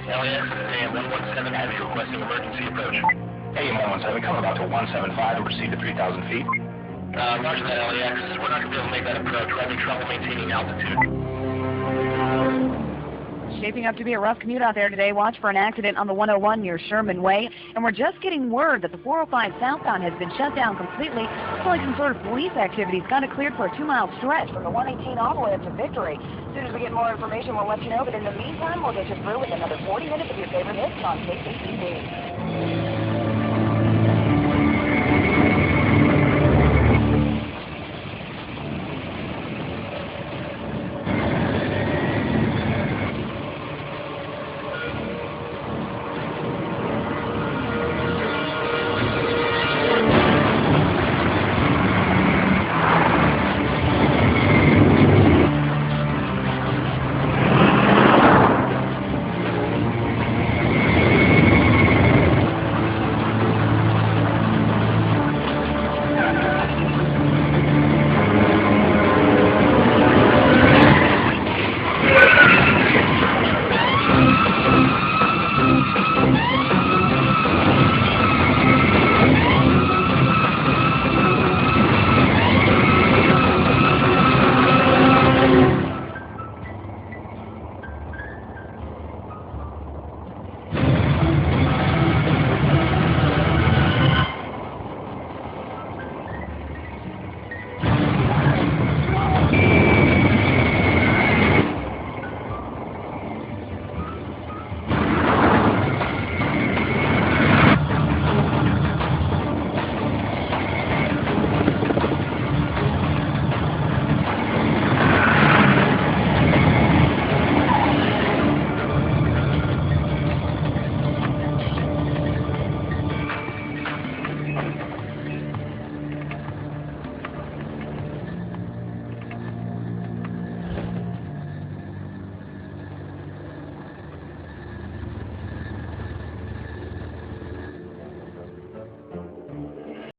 LAX, AM 117 Heavy, requesting emergency approach. AM 117, come about to 175 and proceed to 3,000 feet. Roger that, LAX. We're not going to be able to make that approach. We're having trouble maintaining altitude. Shaping up to be a rough commute out there today. Watch for an accident on the 101 near Sherman Way. And we're just getting word that the 405 southbound has been shut down completely. It's like some sort of police activity. It's got it cleared for a 2-mile stretch from the 118 all the way up to Victory. As soon as we get more information, we'll let you know. But in the meantime, we'll get you through with another 40 minutes of your favorite hits on KCTV.